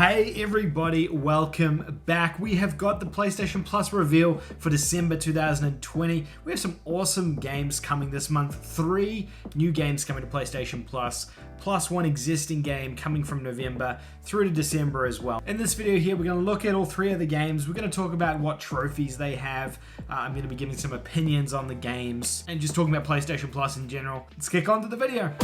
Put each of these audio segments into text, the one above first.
Hey everybody, welcome back. We have got the PlayStation Plus reveal for December 2020. We have some awesome games coming this month. 3 new games coming to PlayStation Plus, plus one existing game coming from November through to December as well. In this video here, we're going to look at all 3 of the games. We're going to talk about what trophies they have. I'm going to be giving some opinions on the games and just talking about PlayStation Plus in general. Let's kick on to the video.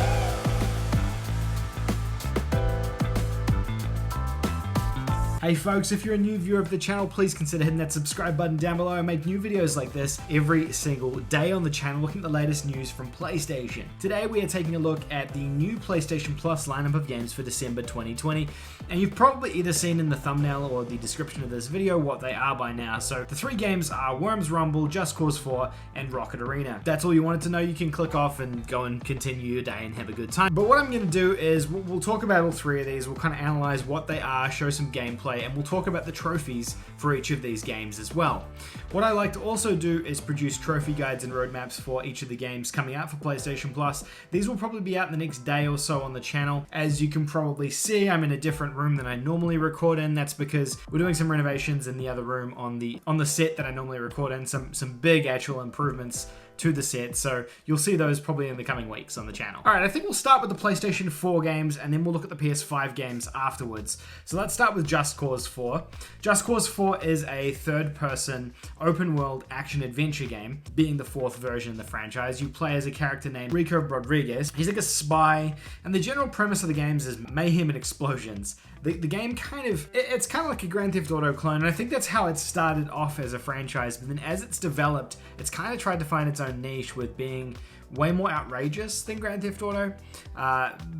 Hey folks, if you're a new viewer of the channel, please consider hitting that subscribe button down below. I make new videos like this every single day on the channel, looking at the latest news from PlayStation. Today we are taking a look at the new PlayStation Plus lineup of games for December 2020, and you've probably either seen in the thumbnail or the description of this video what they are by now. So the 3 games are Worms Rumble, Just Cause 4, and Rocket Arena. If that's all you wanted to know, you can click off and go and continue your day and have a good time. But what I'm going to do is we'll talk about all 3 of these. We'll kind of analyze what they are, show some gameplay, and we'll talk about the trophies for each of these games as well. What I like to also do is produce trophy guides and roadmaps for each of the games coming out for PlayStation Plus. These will probably be out in the next day or so on the channel. As you can probably see, I'm in a different room than I normally record in. That's because we're doing some renovations in the other room on the set that I normally record in, some big actual improvements to the set, so you'll see those probably in the coming weeks on the channel. Alright, I think we'll start with the PlayStation 4 games and then we'll look at the PS5 games afterwards. So let's start with Just Cause 4. Just Cause 4 is a third-person, open-world action-adventure game, being the 4th version in the franchise. You play as a character named Rico Rodriguez. He's like a spy, and the general premise of the games is mayhem and explosions. The game it's kind of like a Grand Theft Auto clone, and I think that's how it started off as a franchise, but then as it's developed, it's kind of tried to find its own niche with being way more outrageous than Grand Theft Auto.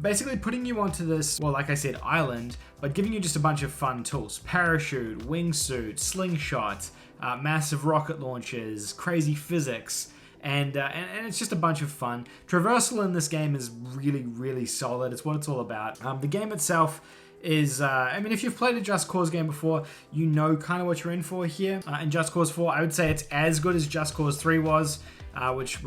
Basically putting you onto this, well, like I said, island, but giving you just a bunch of fun tools. Parachute, wingsuit, slingshot, massive rocket launches, crazy physics, and it's just a bunch of fun. Traversal in this game is really, really solid. It's what it's all about. The game itself is, I mean, if you've played a Just Cause game before, you know kind of what you're in for here. In Just Cause 4, I would say it's as good as Just Cause 3 was, which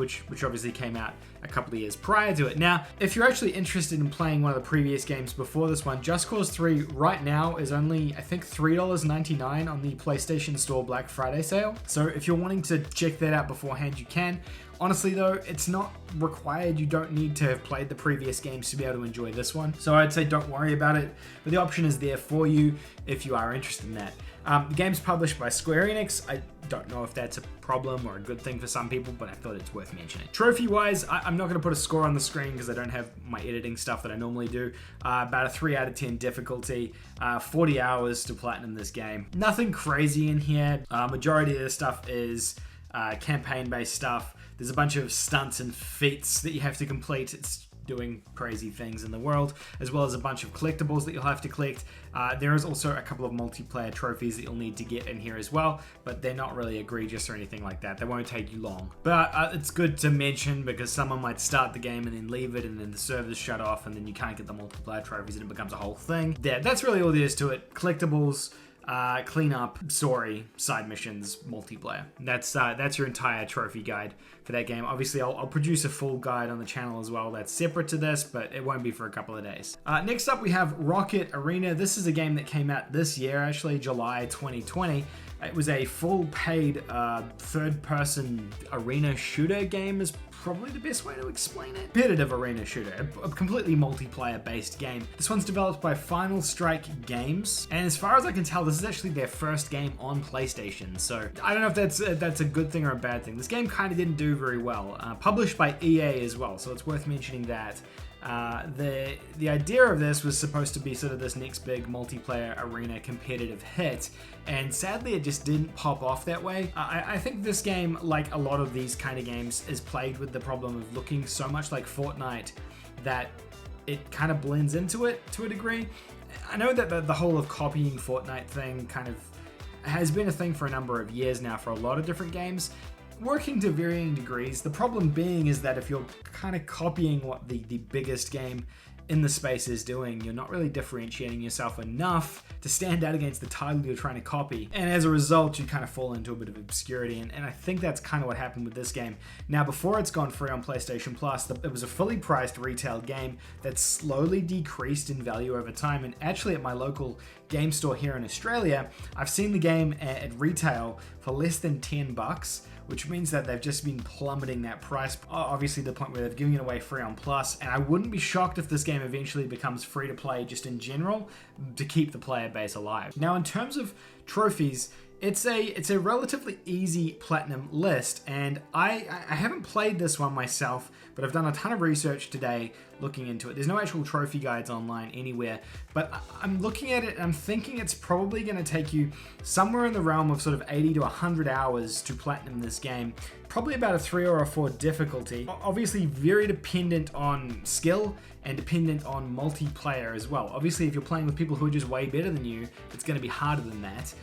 obviously came out a couple of years prior to it. Now, if you're actually interested in playing one of the previous games before this one, Just Cause 3 right now is only, I think, $3.99 on the PlayStation Store Black Friday sale. So if you're wanting to check that out beforehand, you can. Honestly though, it's not required. You don't need to have played the previous games to be able to enjoy this one. So I'd say don't worry about it, but the option is there for you if you are interested in that. The game's published by Square Enix. I don't know if that's a problem or a good thing for some people, but I thought it's worth mentioning. Trophy-wise, I'm not going to put a score on the screen because I don't have my editing stuff that I normally do. About a 3 out of 10 difficulty, 40 hours to platinum this game. Nothing crazy in here. Majority of the stuff is campaign-based stuff. There's a bunch of stunts and feats that you have to complete. It's doing crazy things in the world, as well as a bunch of collectibles that you'll have to collect. There is also a couple of multiplayer trophies that you'll need to get in here as well, but they're not really egregious or anything like that. They won't take you long. But it's good to mention because someone might start the game and then leave it, and then the servers shut off, and then you can't get the multiplayer trophies, and it becomes a whole thing. Yeah, that's really all there is to it. Collectibles, clean up, story, side missions, multiplayer. That's your entire trophy guide for that game. Obviously, I'll produce a full guide on the channel as well that's separate to this, but it won't be for a couple of days. Next up, we have Rocket Arena. This is a game that came out this year, actually, July 2020. It was a full paid third-person arena shooter game is probably the best way to explain it. Competitive arena shooter, a completely multiplayer-based game. This one's developed by Final Strike Games, and as far as I can tell, this is actually their first game on PlayStation, so I don't know if that's a good thing or a bad thing. This game kind of didn't do very well. Published by EA as well, so it's worth mentioning that. The idea of this was supposed to be sort of this next big multiplayer arena competitive hit, and sadly it just didn't pop off that way. I think this game, like a lot of these kind of games, is plagued with the problem of looking so much like Fortnite that it kind of blends into it to a degree. I know that the whole of copying Fortnite thing kind of has been a thing for a number of years now for a lot of different games, working to varying degrees. The problem being is that if you're kind of copying what the biggest game in the space is doing. You're not really differentiating yourself enough to stand out against the title you're trying to copy. And as a result, you kind of fall into a bit of obscurity. And I think that's kind of what happened with this game. Now, before it's gone free on PlayStation Plus, it was a fully priced retail game that slowly decreased in value over time. And actually at my local game store here in Australia, I've seen the game at retail for less than $10, which means that they've just been plummeting that price, obviously to the point where they're giving it away free on Plus. And I wouldn't be shocked if this game eventually becomes free to play just in general to keep the player base alive. Now, in terms of trophies, it's a relatively easy platinum list, and I haven't played this one myself, but I've done a ton of research today looking into it. There's no actual trophy guides online anywhere, but I'm looking at it and I'm thinking it's probably going to take you somewhere in the realm of sort of 80 to 100 hours to platinum this game. Probably about a 3 or a 4 difficulty. Obviously very dependent on skill and dependent on multiplayer as well. Obviously if you're playing with people who are just way better than you, it's going to be harder than that.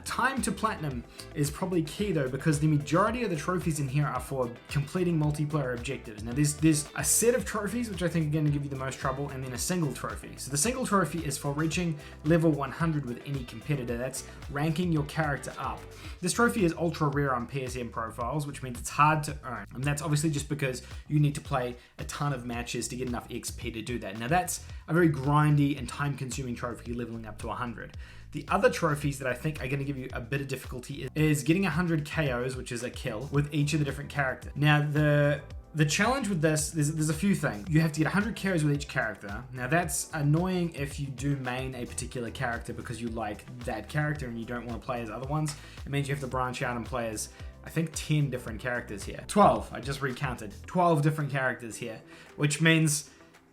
Time to platinum is probably key though, because the majority of the trophies in here are for completing multiplayer objectives. Now there's a set of trophies which I think are going to give you the most trouble, and then a single trophy. So the single trophy is for reaching level 100 with any competitor. That's ranking your character up. This trophy is ultra rare on PSN profiles, which means it's hard to earn. And that's obviously just because you need to play a ton of matches to get enough XP to do that. Now that's a very grindy and time consuming trophy, leveling up to 100. The other trophies that I think are going to give you a bit of difficulty is getting 100 KOs, which is a kill, with each of the different characters. Now, the challenge with this, there's a few things. You have to get 100 KOs with each character. Now, that's annoying if you do main a particular character because you like that character and you don't want to play as other ones. It means you have to branch out and play as, I think, 10 different characters here. 12, I just recounted. 12 different characters here, which means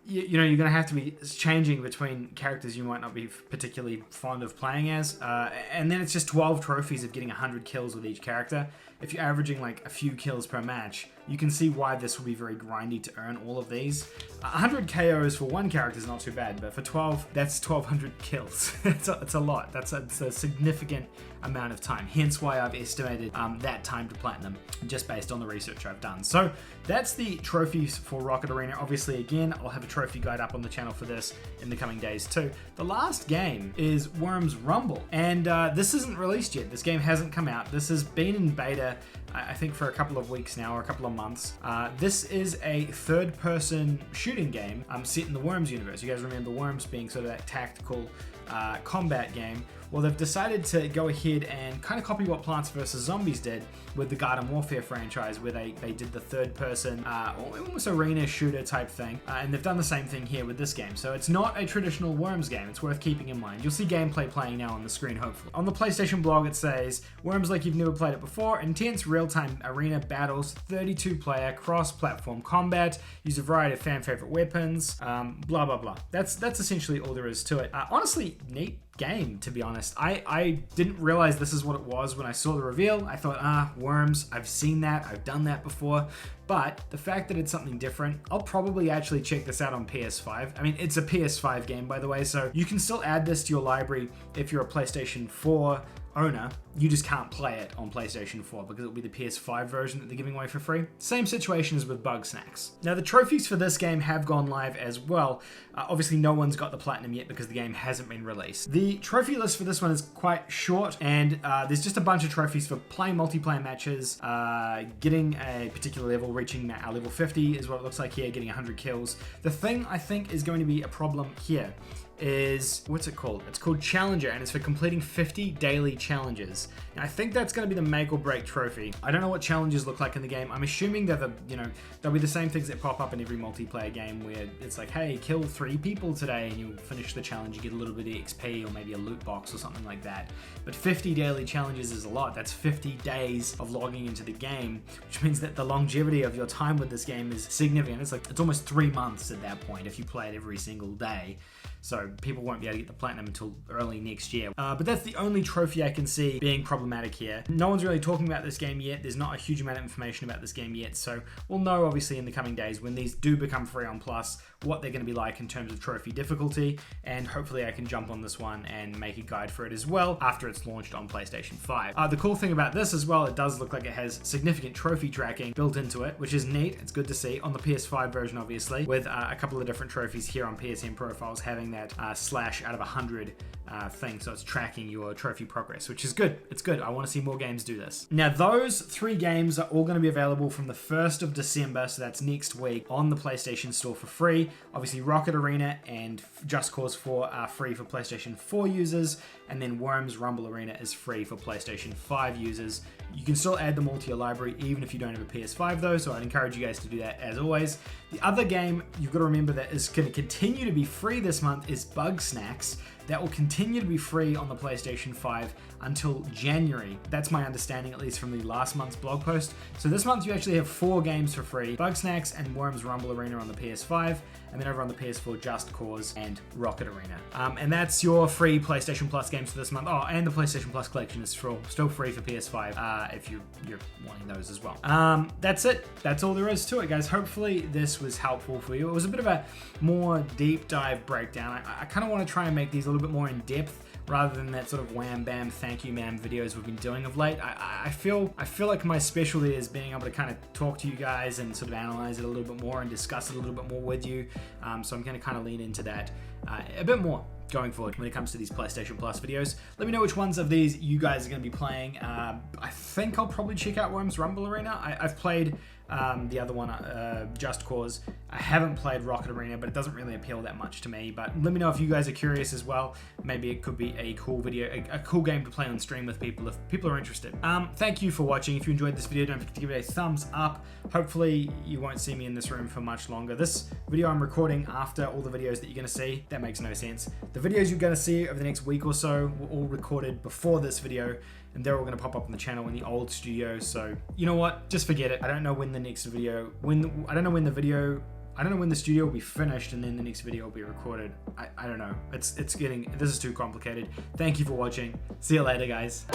you know, you're going to have to be changing between characters you might not be particularly fond of playing as. And then it's just 12 trophies of getting 100 kills with each character. If you're averaging like a few kills per match, you can see why this will be very grindy to earn all of these. 100 KOs for one character is not too bad, but for 12, that's 1200 kills. It's a lot. That's a significant amount of time. Hence why I've estimated that time to platinum, just based on the research I've done. So that's the trophies for Rocket Arena. Obviously, again, I'll have a trophy guide up on the channel for this in the coming days too. The last game is Worms Rumble, and this isn't released yet. This game hasn't come out. This has been in beta, I think, for a couple of weeks now, or a couple of months. This is a third-person shooting game set in the Worms universe. You guys remember Worms being sort of that tactical combat game? Well, they've decided to go ahead and kind of copy what Plants vs. Zombies did with the Garden Warfare franchise, where they did the third-person, almost arena shooter type thing, and they've done the same thing here with this game. So it's not a traditional Worms game. It's worth keeping in mind. You'll see gameplay playing now on the screen, hopefully. On the PlayStation blog, it says, Worms like you've never played it before, intense real-time arena battles, 32-player cross-platform combat, use a variety of fan-favorite weapons, blah, blah, blah. That's essentially all there is to it. Honestly, neat game, to be honest. I didn't realize this is what it was when I saw the reveal. I thought, Worms, I've seen that, I've done that before. But the fact that it's something different, I'll probably actually check this out on PS5. I mean, it's a PS5 game, by the way, so you can still add this to your library if you're a PlayStation 4 owner. You just can't play it on PlayStation 4 because it'll be the PS5 version that they're giving away for free. Same situation as with Bugsnax. Now, the trophies for this game have gone live as well. Obviously, no one's got the platinum yet because the game hasn't been released. The trophy list for this one is quite short, and there's just a bunch of trophies for playing multiplayer matches, getting a particular level, reaching level 50 is what it looks like here, getting 100 kills. The thing I think is going to be a problem here is, what's it called? It's called Challenger, and it's for completing 50 daily challenges. Now, I think that's going to be the make or break trophy. I don't know what challenges look like in the game. I'm assuming that they'll be the same things that pop up in every multiplayer game, where it's like, hey, kill 3 people today, and you finish the challenge, you get a little bit of XP or maybe a loot box or something like that. But 50 daily challenges is a lot. That's 50 days of logging into the game, which means that the longevity of your time with this game is significant. It's almost 3 months at that point if you play it every single day. so people won't be able to get the platinum until early next year. But that's the only trophy I can see being problematic here. No one's really talking about this game yet. There's not a huge amount of information about this game yet, so we'll know obviously in the coming days when these do become free on Plus what they're going to be like in terms of trophy difficulty, and hopefully I can jump on this one and make a guide for it as well after it's launched on PlayStation 5. The cool thing about this as well, it does look like it has significant trophy tracking built into it, which is neat. It's good to see on the PS5 version, obviously, with a couple of different trophies here on PSN profiles having that slash out of 100 thing, so it's tracking your trophy progress, which is good. It's good. I want to see more games do this. Now, those 3 games are all going to be available from the 1st of December, so that's next week, on the PlayStation Store for free. Obviously, Rocket Arena and Just Cause 4 are free for PlayStation 4 users, and then Worms Rumble Arena is free for PlayStation 5 users. You can still add them all to your library even if you don't have a PS5 though, so I'd encourage you guys to do that as always. The other game you've got to remember that is going to continue to be free this month is Bug Snacks. That will continue to be free on the PlayStation 5 until January. That's my understanding, at least from the last month's blog post. So this month you actually have 4 games for free: Bug Snacks and Worms Rumble Arena on the PS5, and then over on the PS4, Just Cause and Rocket Arena. And that's your free PlayStation Plus games for this month. Oh, and the PlayStation Plus collection is still free for PS5 if you're wanting those as well. That's it. That's all there is to it, guys. Hopefully this was helpful for you. It was a bit of a more deep dive breakdown. I kind of want to try and make these a little bit more in depth rather than that sort of wham bam thank you ma'am videos we've been doing of late. I feel like my specialty is being able to kind of talk to you guys and sort of analyze it a little bit more and discuss it a little bit more with you. So I'm going to kind of lean into that a bit more going forward when it comes to these PlayStation Plus videos. Let me know which ones of these you guys are going to be playing. I think I'll probably check out Worms Rumble Arena. I've played the other one, Just Cause. I haven't played Rocket Arena, but it doesn't really appeal that much to me. But let me know if you guys are curious as well. Maybe it could be a cool video, a cool game to play on stream with people if people are interested. Thank you for watching. If you enjoyed this video, don't forget to give it a thumbs up. Hopefully you won't see me in this room for much longer. This video I'm recording after all the videos that you're going to see. That makes no sense. The videos you're going to see over the next week or so were all recorded before this video, and they're all going to pop up on the channel in the old studio. So you know what? Just forget it. I don't know when the next video, I don't know when the studio will be finished and then the next video will be recorded. I don't know. This is too complicated. Thank you for watching. See you later, guys.